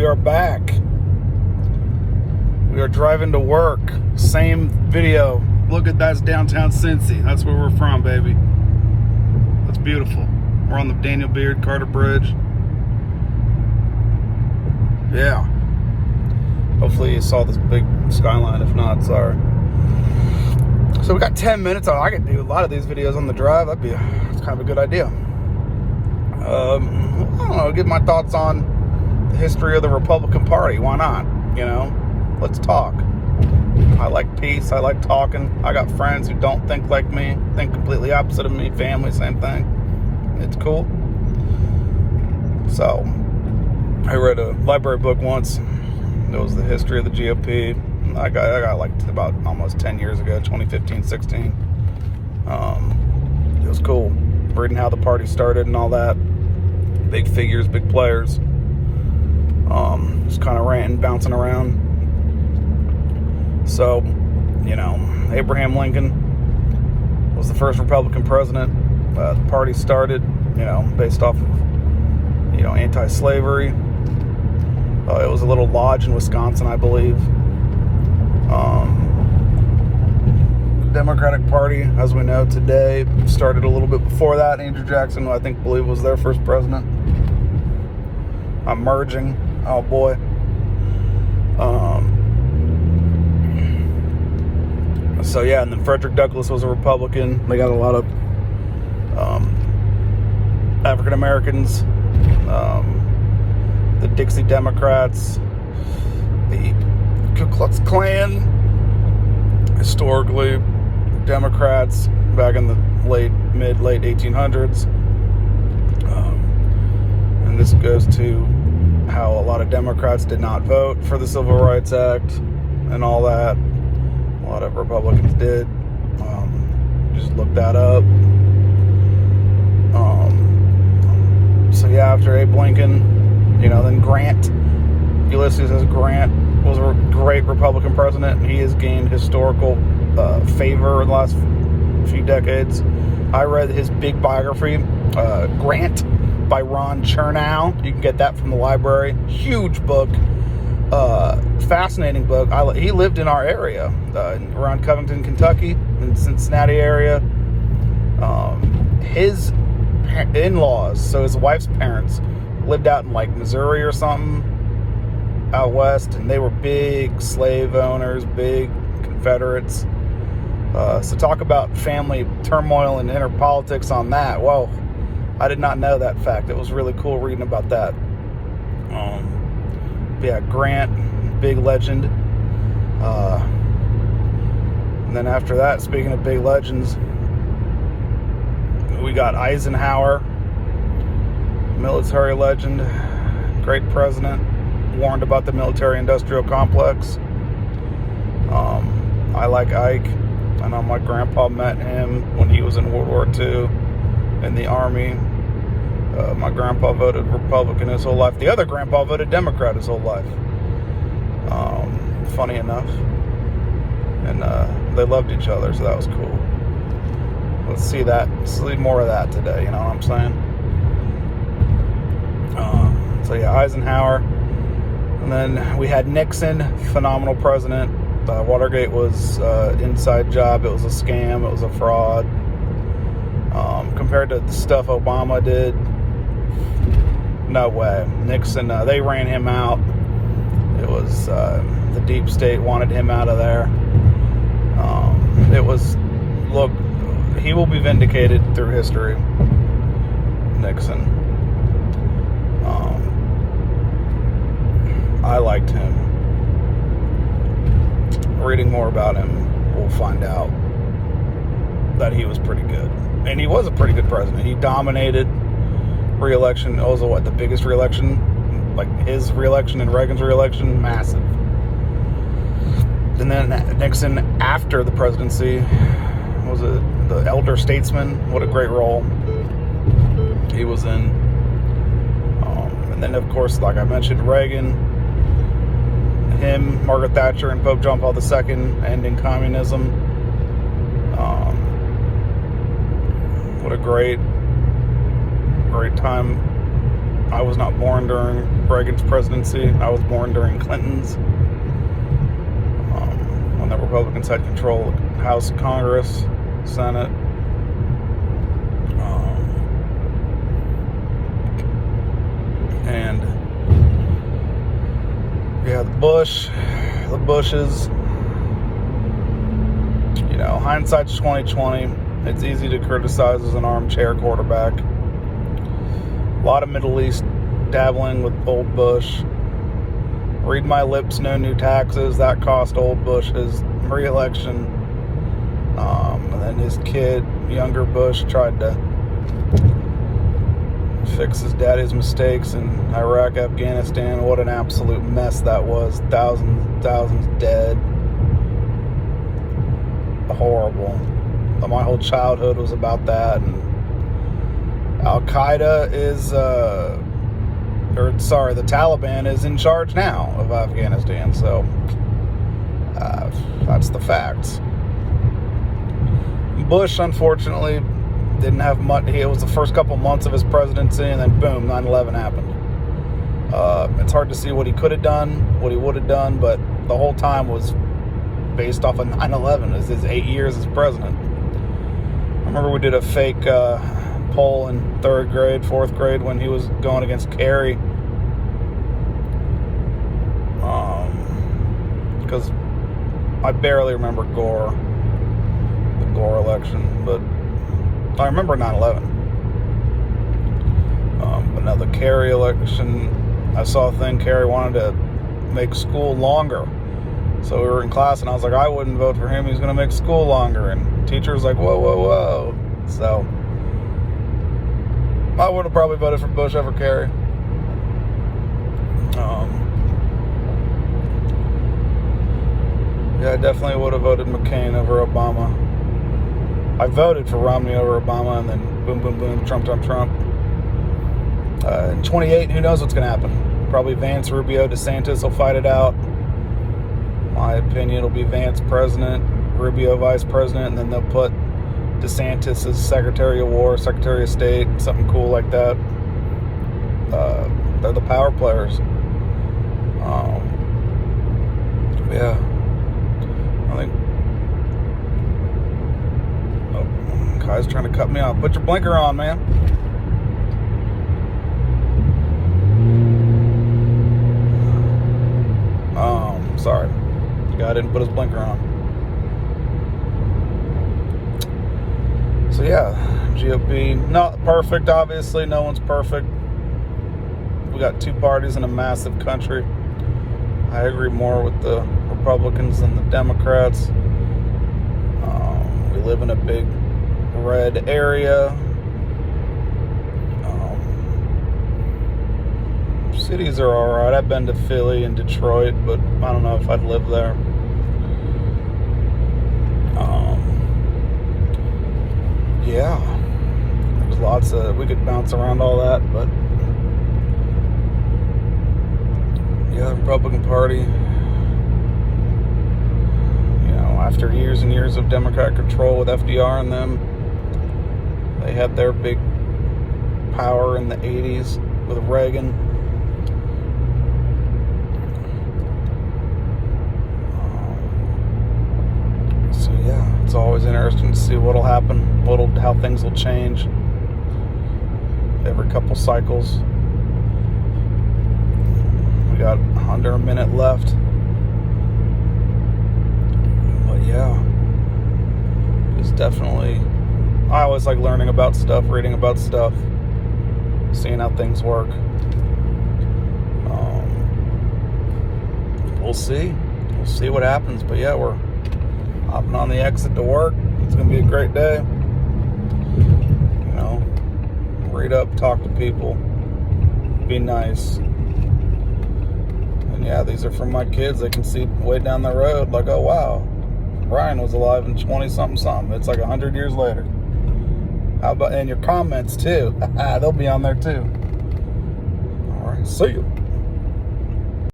are back. We are driving to work. Same video. Look at that's downtown Cincy. That's where we're from, baby. That's beautiful. We're on the Daniel Beard Carter Bridge. Yeah. Hopefully you saw this big skyline. If not, sorry. So we got 10 minutes. I could do a lot of these videos on the drive. It's kind of a good idea. I don't know, give my thoughts on the history of the Republican Party. Why not? Let's talk. I like peace. I like talking. I got friends who don't think like me, think completely opposite of me. Family, same thing. It's cool. So, I read a library book once. It was the history of the GOP. I got like about almost 10 years ago, 2015, 16. It was cool. Reading how the party started and all that. Big figures, big players. Just kind of ranting, bouncing around. So, Abraham Lincoln was the first Republican president. The party started, based off of, anti-slavery. It was a little lodge in Wisconsin, I believe. The Democratic Party, as we know today, started a little bit before that. Andrew Jackson, I believe, was their first president. I'm merging. Oh, boy. So, yeah, and then Frederick Douglass was a Republican. They got a lot of African Americans, the Dixie Democrats, the Ku Klux Klan, historically Democrats back in the late 1800s. And this goes to how a lot of Democrats did not vote for the Civil Rights Act and all that. A lot of Republicans did. Just look that up. So yeah, after Abe Lincoln, then Grant, Ulysses S. Grant was a great Republican president. He has gained historical favor in the last few decades. I read his big biography, Grant, by Ron Chernow. You can get that from the library. Huge book. Fascinating book. He lived in our area, around Covington, Kentucky, in the Cincinnati area. His in-laws, so his wife's parents, lived out in Missouri or something, out west, and they were big slave owners, big Confederates. So talk about family turmoil and inner politics on that. Whoa, I did not know that fact. It was really cool reading about that. Yeah, Grant, big legend. And then after that, speaking of big legends, we got Eisenhower, military legend, great president, warned about the military-industrial complex. I like Ike. I know my grandpa met him when he was in World War II in the Army. My grandpa voted Republican his whole life. The other grandpa voted Democrat his whole life. Funny enough. And they loved each other, so that was cool. Let's see more of that today, you know what I'm saying? So yeah, Eisenhower. And then we had Nixon, phenomenal president. Watergate was inside job. It was a scam. It was a fraud. Compared to the stuff Obama did, no way. Nixon, they ran him out. It was the deep state wanted him out of there. Look, he will be vindicated through history. Nixon. I liked him. Reading more about him, we'll find out that he was pretty good. And he was a pretty good president. He dominated re-election. It was the biggest re-election, like his re-election and Reagan's re-election, massive. And then Nixon, after the presidency, was the elder statesman. What a great role he was in. And then, of course, like I mentioned, Reagan, him, Margaret Thatcher, and Pope John Paul II, ending communism. What a great time I was not born during Reagan's presidency. I was born during Clinton's, when the Republicans had control of House, Congress, Senate. And yeah, the Bushes, you know, hindsight's 2020. It's easy to criticize as an armchair quarterback. A lot of Middle East dabbling with old Bush. Read my lips, no new taxes. That cost old Bush his re-election. And then his kid, younger Bush, tried to fix his daddy's mistakes in Iraq, Afghanistan. What an absolute mess that was. Thousands dead. Horrible. My whole childhood was about that. And Al-Qaeda is, the Taliban is in charge now of Afghanistan. So, that's the facts. Bush, unfortunately, didn't have much. It was the first couple months of his presidency, and then boom, 9/11 happened. It's hard to see what he could have done, what he would have done, but the whole time was based off of 9/11 as his 8 years as president. I remember we did a fake poll in 3rd grade, 4th grade when he was going against Kerry. Because I barely remember the Gore election, but I remember 9/11. But now the Kerry election, I saw a thing, Kerry wanted to make school longer. So we were in class, and I was like, I wouldn't vote for him. He's going to make school longer. And the teacher was like, whoa. So I would have probably voted for Bush over Kerry. Yeah, I definitely would have voted McCain over Obama. I voted for Romney over Obama, and then boom, Trump. In 28, who knows what's going to happen? Probably Vance, Rubio, DeSantis will fight it out. My opinion, it'll be Vance president, Rubio vice president, and then they'll put DeSantis as Secretary of War, Secretary of State, something cool like that. They're the power players. Yeah. I think... Oh, guy's trying to cut me off. Put your blinker on, man. Sorry. The guy didn't put his blinker on. So yeah, GOP, not perfect, obviously. No one's perfect. We got two parties in a massive country. I agree more with the Republicans than the Democrats. We live in a big red area. Cities are alright. I've been to Philly and Detroit, but I don't know if I'd live there. Yeah, there's lots of, we could bounce around all that, but yeah, the Republican Party, you know, after years and years of Democrat control with FDR and them, they had their big power in the 80s with Reagan. So yeah, it's always interesting to see what'll happen, how things will change every couple cycles. We got under a minute left. But yeah, it's definitely, I always like learning about stuff, reading about stuff, seeing how things work. We'll see what happens. But yeah, we're hopping on the exit to work. It's gonna be a great day. You know, read up, talk to people, be nice. And yeah, these are from my kids. They can see way down the road, like, oh wow, Ryan was alive in 20-something. It's like 100 years later. How about, and your comments too? They'll be on there too. All right, see you.